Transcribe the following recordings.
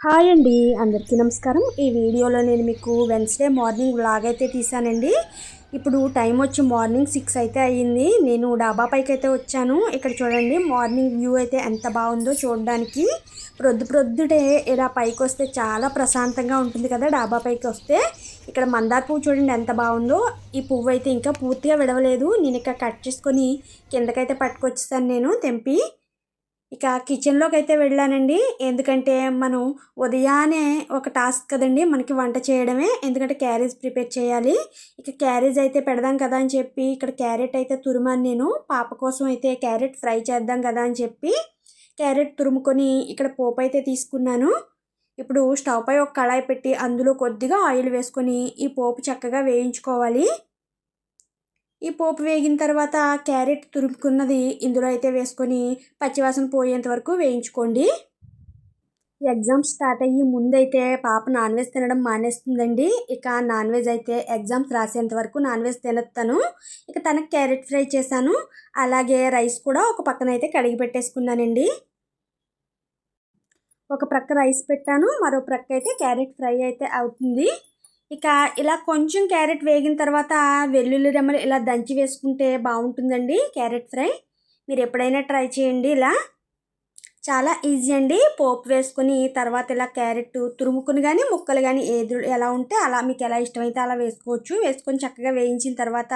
Hi అండి, అందరికీ నమస్కారం. ఈ వీడియోలో నేను మీకు వెన్స్డే మార్నింగ్ వ్లాగ్ అయితే తీసానండి. ఇప్పుడు టైం వచ్చి మార్నింగ్ 6 అయితే అయ్యింది. నేను డాబా పైకి అయితే వచ్చాను. ఇక్కడ చూడండి, మార్నింగ్ వ్యూ అయితే ఎంత బాగుందో చూడడానికి. ప్రొద్దుటే ఇలా పైకి వస్తే చాలా ప్రశాంతంగా ఉంటుంది కదా డాబా పైకి వస్తే. ఇక్కడ మందార పువ్వు చూడండి ఎంత బాగుందో. ఈ పువ్వు అయితే ఇంకా పూర్తిగా విడవలేదు. నేను ఇక్కడ కట్ చేసుకొని కిందకైతే పట్టుకొచ్చేసాను నేను తెంపి. ఇక కిచెన్లోకి అయితే వెళ్ళానండి. ఎందుకంటే మనం ఉదయాన్నే ఒక టాస్క్ కదండి మనకి వంట చేయడమే. ఎందుకంటే క్యారేజ్ ప్రిపేర్ చేయాలి. ఇక క్యారేజ్ అయితే పెడదాం కదా అని చెప్పి ఇక్కడ క్యారెట్ అయితే తురిమాను నేను. పాప కోసం అయితే క్యారెట్ ఫ్రై చేద్దాం కదా అని చెప్పి క్యారెట్ తురుముకొని ఇక్కడ పోపు అయితే తీసుకున్నాను. ఇప్పుడు స్టవ్ పై ఒక కళాయి పెట్టి అందులో కొద్దిగా ఆయిల్ వేసుకొని ఈ పోపు చక్కగా వేయించుకోవాలి. ఈ పోపు వేగిన తర్వాత క్యారెట్ తురుముకున్నది ఇందులో అయితే వేసుకొని పచ్చివాసన పోయేంత వరకు వేయించుకోండి. ఎగ్జామ్స్ స్టార్ట్ అయ్యి ముందైతే పాప నాన్ వెజ్ తినడం మానేస్తుందండి. ఇక నాన్ వెజ్ అయితే ఎగ్జామ్స్ రాసేంత వరకు నాన్ వెజ్ తినొత్తాను. ఇక తనకు క్యారెట్ ఫ్రై చేశాను. అలాగే రైస్ కూడా ఒక పక్కన అయితే కడిగి పెట్టేసుకున్నానండి. ఒక ప్రక్క రైస్ పెట్టాను, మరో ప్రక్క అయితే క్యారెట్ ఫ్రై అయితే అవుతుంది. ఇక ఇలా కొంచెం క్యారెట్ వేగిన తర్వాత వెల్లుల్లి రెమ్మలు ఇలా దంచి వేసుకుంటే బాగుంటుందండి క్యారెట్ ఫ్రై. మీరు ఎప్పుడైనా ట్రై చేయండి. ఇలా చాలా ఈజీ అండి. పోపు వేసుకొని తర్వాత ఇలా క్యారెట్ తురుముకుని కానీ ముక్కలు కానీ ఏది ఎలా ఉంటే అలా మీకు ఎలా ఇష్టమైతే అలా వేసుకోవచ్చు. వేసుకొని చక్కగా వేయించిన తర్వాత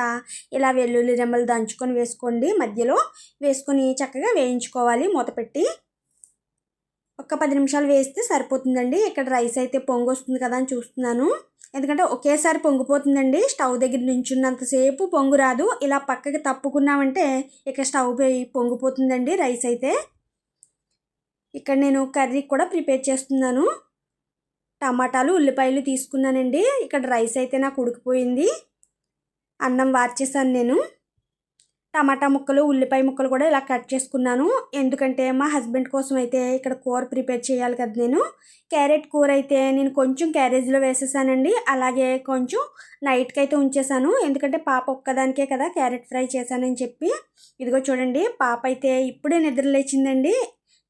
ఇలా వెల్లుల్లి రెమ్మలు దంచుకొని వేసుకోండి. మధ్యలో వేసుకొని చక్కగా వేయించుకోవాలి మూత పెట్టి. ఒక 10 నిమిషాలు వేస్తే సరిపోతుందండి. ఇక్కడ రైస్ అయితే పొంగు వస్తుంది కదా అని చూస్తున్నాను. ఎందుకంటే ఒకేసారి పొంగిపోతుందండి. స్టవ్ దగ్గర నుంచున్నంతసేపు పొంగు రాదు. ఇలా పక్కకి తప్పుకున్నామంటే ఇక స్టవ్ పై పొంగిపోతుందండి రైస్ అయితే. ఇక్కడ నేను కర్రీ కూడా ప్రిపేర్ చేస్తున్నాను. టమాటాలు ఉల్లిపాయలు తీసుకున్నానండి. ఇక్కడ రైస్ అయితే నాకు ఉడికిపోయింది. అన్నం వార్చేసాను నేను. టమాటా ముక్కలు ఉల్లిపాయ ముక్కలు కూడా ఇలా కట్ చేసుకున్నాను. ఎందుకంటే మా హస్బెండ్ కోసం అయితే ఇక్కడ కూర ప్రిపేర్ చేయాలి కదా నేను. క్యారెట్ కూర అయితే నేను కొంచెం క్యారేజ్లో వేసేసానండి. అలాగే కొంచెం నైట్కి అయితే ఉంచేసాను. ఎందుకంటే పాప ఒక్కదానికే కదా క్యారెట్ ఫ్రై చేశానని చెప్పి. ఇదిగో చూడండి, పాప అయితే ఇప్పుడే నిద్ర లేచిందండి.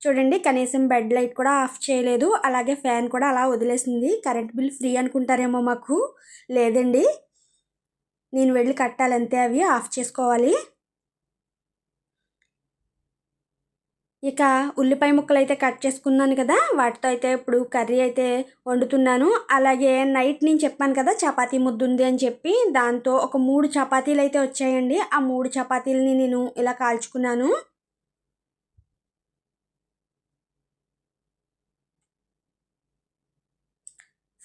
చూడండి, కనీసం బెడ్ లైట్ కూడా ఆఫ్ చేయలేదు. అలాగే ఫ్యాన్ కూడా అలా వదిలేసింది. కరెంట్ బిల్ ఫ్రీ అనుకుంటారేమో మాకు. లేదండి, నేను వెళ్ళి కట్టాలంతే, అవి ఆఫ్ చేసుకోవాలి. ఇక ఉల్లిపాయ ముక్కలు అయితే కట్ చేసుకున్నాను కదా, వాటితో అయితే ఇప్పుడు కర్రీ అయితే వండుతున్నాను. అలాగే నైట్ నేను చెప్పాను కదా చపాతీ ముద్ద ఉంది అని చెప్పి, దాంతో ఒక 3 చపాతీలు అయితే వచ్చాయండి. ఆ 3 చపాతీలని నేను ఇలా కాల్చుకున్నాను.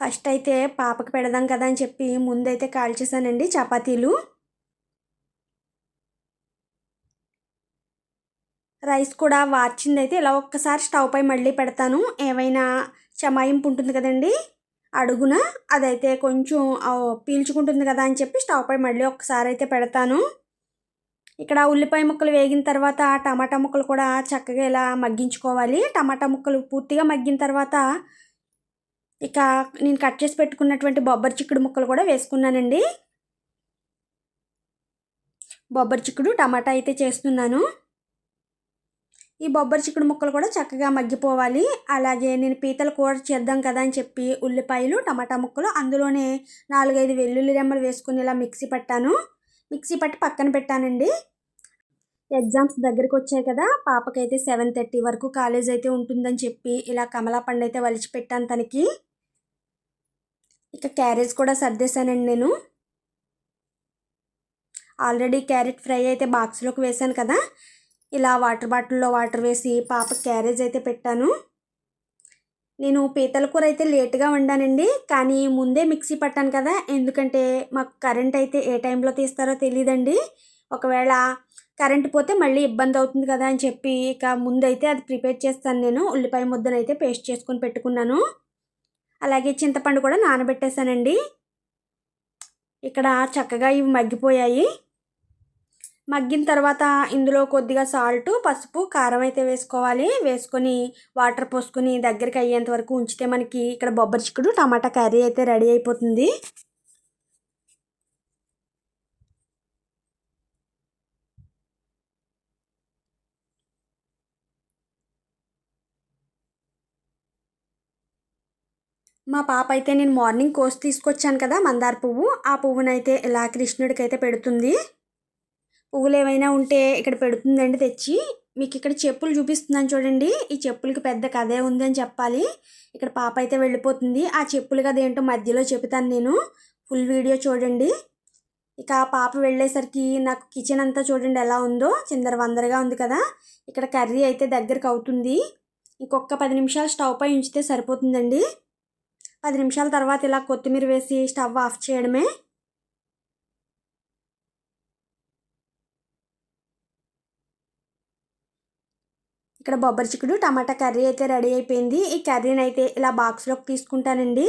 ఫస్ట్ అయితే పాపకి పెడదాం కదా అని చెప్పి ముందైతే కాల్చేసానండి చపాతీలు. రైస్ కూడా వార్చిందైతే ఇలా ఒక్కసారి స్టవ్ పై మళ్ళీ పెడతాను. ఏమైనా చమాయింపు ఉంటుంది కదండి అడుగున, అదైతే కొంచెం పీల్చుకుంటుంది కదా అని చెప్పి స్టవ్ పై మళ్ళీ ఒక్కసారి అయితే పెడతాను. ఇక్కడ ఉల్లిపాయ ముక్కలు వేగిన తర్వాత టమాటా ముక్కలు కూడా చక్కగా ఇలా మగ్గించుకోవాలి. టమాటా ముక్కలు పూర్తిగా మగ్గిన తర్వాత ఇక నేను కట్ చేసి పెట్టుకున్నటువంటి బొబ్బరి చిక్కుడు ముక్కలు కూడా వేసుకున్నానండి. బొబ్బరి చిక్కుడు టమాటా అయితే చేస్తున్నాను. ఈ బొబ్బరి చిక్కుడు ముక్కలు కూడా చక్కగా మగ్గిపోవాలి. అలాగే నేను పీతల కూర చేద్దాం కదా అని చెప్పి ఉల్లిపాయలు టమాటా ముక్కలు అందులోనే 4-5 వెల్లుల్లి రెమ్మలు వేసుకుని ఇలా మిక్సీ పట్టాను. మిక్సీ పట్టి పక్కన పెట్టానండి. ఎగ్జామ్స్ దగ్గరికి వచ్చాయి కదా, పాపకైతే 7:30 వరకు కాలేజ్ అయితే ఉంటుందని చెప్పి ఇలా కమలా పండు అయితే వలిచి పెట్టాను తనకి. ఇక క్యారేజ్ కూడా సర్దేశానండి నేను. ఆల్రెడీ క్యారెట్ ఫ్రై అయితే బాక్స్లోకి వేశాను కదా, ఇలా వాటర్ బాటిల్లో వాటర్ వేసి పాప క్యారేజ్ అయితే పెట్టాను. నేను పీతల కూర అయితే లేట్గా వండానండి, కానీ ముందే మిక్సీ పట్టాను కదా. ఎందుకంటే మాకు కరెంట్ అయితే ఏ టైంలో తీస్తారో తెలియదండి. ఒకవేళ కరెంట్ పోతే మళ్ళీ ఇబ్బంది అవుతుంది కదా అని చెప్పి ఇక ముందైతే అది ప్రిపేర్ చేస్తాను నేను. ఉల్లిపాయ ముద్దనైతే పేస్ట్ చేసుకొని పెట్టుకున్నాను. అలాగే చింతపండు కూడా నానబెట్టేశానండి. ఇక్కడ చక్కగా ఇవి మగ్గిపోయాయి. మగ్గిన తర్వాత ఇందులో కొద్దిగా సాల్ట్, పసుపు, కారం అయితే వేసుకోవాలి. వేసుకొని వాటర్ పోసుకొని దగ్గరికి అయ్యేంత వరకు ఉంచితే మనకి ఇక్కడ బొబ్బరి చిక్కుడు టమాటా కర్రీ అయితే రెడీ అయిపోతుంది. మా పాప అయితే నేను మార్నింగ్ కోసి తీసుకొచ్చాను కదా మందార పువ్వు, ఆ పువ్వునైతే ఇలా కృష్ణుడికైతే పెడుతుంది. పువ్వులు ఏమైనా ఉంటే ఇక్కడ పెడుతుందండి తెచ్చి. మీకు ఇక్కడ చెప్పులు చూపిస్తున్నాను చూడండి. ఈ చెప్పులకి పెద్ద కథే ఉందని చెప్పాలి. ఇక్కడ పాప అయితే వెళ్ళిపోతుంది. ఆ చెప్పులు కథ ఏంటో మధ్యలో చెబుతాను నేను. ఫుల్ వీడియో చూడండి. ఇక పాప వెళ్ళేసరికి నాకు కిచెన్ అంతా చూడండి ఎలా ఉందో, చిందరవందరగా ఉంది కదా. ఇక్కడ కర్రీ అయితే దగ్గరకు అవుతుంది. ఇంకొక 10 నిమిషాలు స్టవ్ పై ఉంచితే సరిపోతుందండి. 10 నిమిషాల తర్వాత ఇలా కొత్తిమీర వేసి స్టవ్ ఆఫ్ చేయడమే. ఇక్కడ బొబ్బరి చిక్కుడు టమాటా కర్రీ అయితే రెడీ అయిపోయింది. ఈ కర్రీని అయితే ఇలా బాక్స్లోకి తీసుకుంటానండి.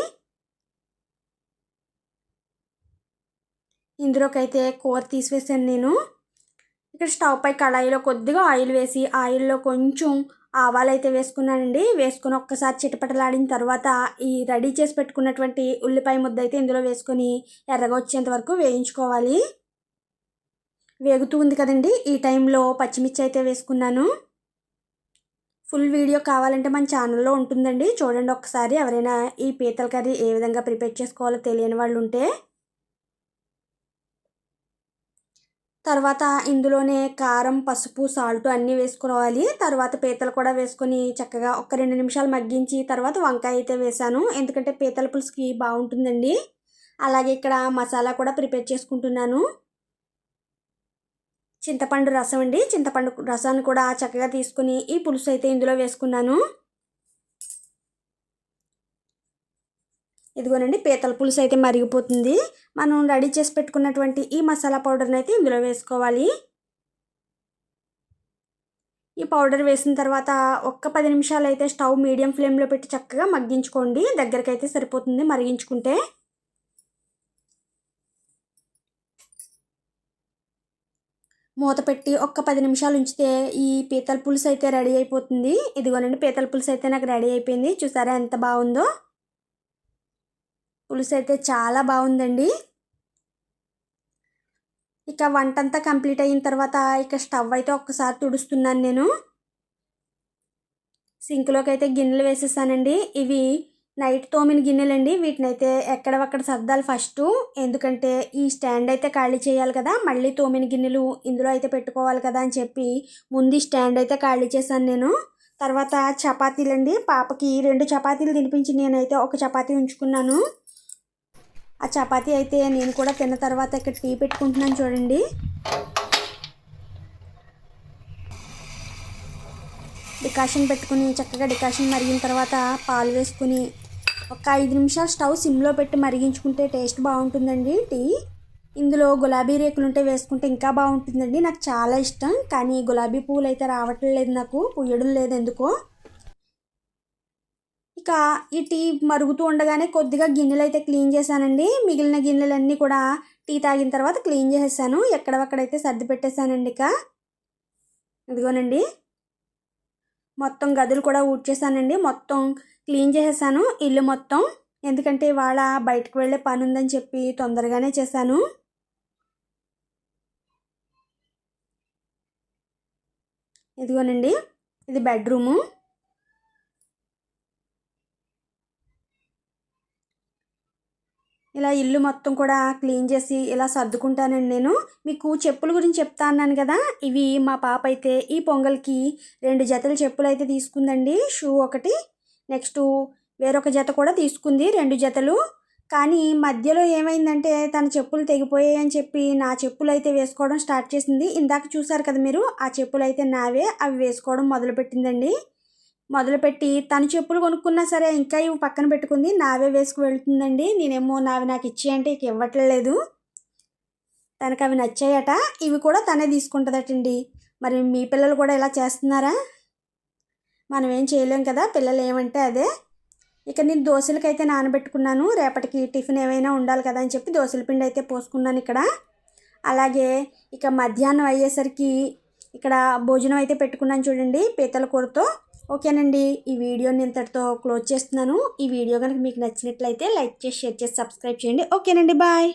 ఇందులోకి అయితే కూర తీసివేసాను నేను. ఇక్కడ స్టవ్ పై కళాయిలో కొద్దిగా ఆయిల్ వేసి ఆయిల్లో కొంచెం ఆవాలు అయితే వేసుకున్నానండి. వేసుకొని ఒక్కసారి చిటపటలాడిన తర్వాత ఈ రెడీ చేసి పెట్టుకున్నటువంటి ఉల్లిపాయ ముద్ద అయితే ఇందులో వేసుకొని ఎర్రగా వచ్చేంత వరకు వేయించుకోవాలి. వేగుతూ ఉంది కదండి, ఈ టైంలో పచ్చిమిర్చి అయితే వేసుకున్నాను. ఫుల్ వీడియో కావాలంటే మన ఛానల్లో ఉంటుందండి, చూడండి ఒకసారి. ఎవరైనా ఈ పీతల కర్రీ ఏ విధంగా ప్రిపేర్ చేసుకోవాలో తెలియని వాళ్ళు ఉంటే. తర్వాత ఇందులోనే కారం, పసుపు, సాల్ట్ అన్నీ వేసుకోవాలి. తర్వాత పీతలు కూడా వేసుకొని చక్కగా ఒక 2 నిమిషాలు మగ్గించి తర్వాత వంకాయ అయితే వేసాను. ఎందుకంటే పీతల పులుసుకి బాగుంటుందండి. అలాగే ఇక్కడ మసాలా కూడా ప్రిపేర్ చేసుకుంటున్నాను. చింతపండు రసం అండి. చింతపండు రసాన్ని కూడా చక్కగా తీసుకుని ఈ పులుసు అయితే ఇందులో వేసుకున్నాను. ఇదిగోనండి, పీతల పులుసు అయితే మరిగిపోతుంది. మనం రెడీ చేసి పెట్టుకున్నటువంటి ఈ మసాలా పౌడర్ని అయితే ఇందులో వేసుకోవాలి. ఈ పౌడర్ వేసిన తర్వాత ఒక్క 10 నిమిషాలు అయితే స్టవ్ మీడియం ఫ్లేమ్లో పెట్టి చక్కగా మగ్గించుకోండి. దగ్గరికి అయితే సరిపోతుంది మరిగించుకుంటే. మూత పెట్టి ఒక్క 10 నిమిషాలు ఉంచితే ఈ పీతల పులుసు అయితే రెడీ అయిపోతుంది. ఇదిగోనండి, పీతల పులుసు అయితే నాకు రెడీ అయిపోయింది. చూసారా ఎంత బాగుందో. పులుసు అయితే చాలా బాగుందండి. ఇక వంటంతా కంప్లీట్ అయిన తర్వాత ఇక స్టవ్ అయితే ఒక్కసారి తుడుస్తున్నాను నేను. సింక్లోకి అయితే గిన్నెలు వేసేసానండి. ఇవి నైట్ తోమిన గిన్నెలండి. వీటిని అయితే ఎక్కడవక్కడ సర్దాలి ఫస్ట్. ఎందుకంటే ఈ స్టాండ్ అయితే ఖాళీ చేయాలి కదా, మళ్ళీ తోమిన గిన్నెలు ఇందులో అయితే పెట్టుకోవాలి కదా అని చెప్పి ముందు ఈ స్టాండ్ అయితే ఖాళీ చేశాను నేను. తర్వాత చపాతీలండి. పాపకి 2 చపాతీలు తినిపించి నేనైతే ఒక చపాతీ ఉంచుకున్నాను. ఆ చపాతీ అయితే నేను కూడా తిన్న తర్వాత ఇక్కడ టీ పెట్టుకుంటున్నాను చూడండి. డికాషన్ పెట్టుకుని చక్కగా డికాషన్ మరిగిన తర్వాత పాలు వేసుకుని ఒక 5 నిమిషాలు స్టవ్ సిమ్లో పెట్టి మరిగించుకుంటే టేస్ట్ బాగుంటుందండి టీ. ఇందులో గులాబీ రేకులు ఉంటే వేసుకుంటే ఇంకా బాగుంటుందండి. నాకు చాలా ఇష్టం, కానీ గులాబీ పువ్వులు అయితే రావట్లేదు, నాకు పుయ్యడం లేదు ఎందుకో. ఇక ఈ టీ మరుగుతూ ఉండగానే కొద్దిగా గిన్నెలు అయితే క్లీన్ చేశానండి. మిగిలిన గిన్నెలన్నీ కూడా టీ తాగిన తర్వాత క్లీన్ చేసేసాను. ఎక్కడవక్కడైతే సర్ది పెట్టేశానండి. ఇక ఇదిగోనండి, మొత్తం గదులు కూడా ఊడ్చేసానండి. మొత్తం క్లీన్ చేసేసాను ఇల్లు మొత్తం. ఎందుకంటే ఇవాళ బయటకు వెళ్ళే పని ఉందని చెప్పి తొందరగానే చేశాను. ఇదిగోనండి, ఇది బెడ్రూము. ఇలా ఇల్లు మొత్తం కూడా క్లీన్ చేసి ఇలా సర్దుకుంటానండి నేను. మీకు చెప్పుల గురించి చెప్తా అన్నాను కదా, ఇవి మా పాప అయితే ఈ పొంగల్కి 2 జతల చెప్పులు అయితే తీసుకుందండి. షూ ఒకటి, నెక్స్ట్ వేరొక జత కూడా తీసుకుంది, 2 జతలు. కానీ మధ్యలో ఏమైందంటే తన చెప్పులు తెగిపోయాయి అని చెప్పి నా చెప్పులు అయితే వేసుకోవడం స్టార్ట్ చేసింది. ఇందాక చూసారు కదా మీరు, ఆ చెప్పులు అయితే నావే, అవి వేసుకోవడం మొదలుపెట్టిందండి. మొదలుపెట్టి తను చెప్పులు కొనుక్కున్నా సరే ఇంకా ఇవి పక్కన పెట్టుకుంది, నావే వేసుకు వెళ్తుందండి. నేనేమో నావి నాకు ఇచ్చేయంటే ఇక ఇవ్వట్లేదు. తనకు అవి నచ్చాయట, ఇవి కూడా తనే తీసుకుంటుందటండి. మరి మీ పిల్లలు కూడా ఇలా చేస్తున్నారా? మనం ఏం చేయలేం కదా, పిల్లలు ఏమంటే అదే. ఇక నేను దోశలకైతే నానబెట్టుకున్నాను. రేపటికి టిఫిన్ ఏమైనా ఉండాలి కదా అని చెప్పి దోశల పిండి అయితే పోసుకున్నాను ఇక్కడ. అలాగే ఇక మధ్యాహ్నం అయ్యేసరికి ఇక్కడ భోజనం అయితే పెట్టుకున్నాను చూడండి, పీతల కూరతో. ఓకేనండి, ఈ వీడియోని ఇంతటితో క్లోజ్ చేస్తున్నాను. ఈ వీడియో కనుక మీకు నచ్చినట్లయితే లైక్ చేసి, షేర్ చేసి, సబ్స్క్రైబ్ చేయండి. ఓకేనండి, బాయ్.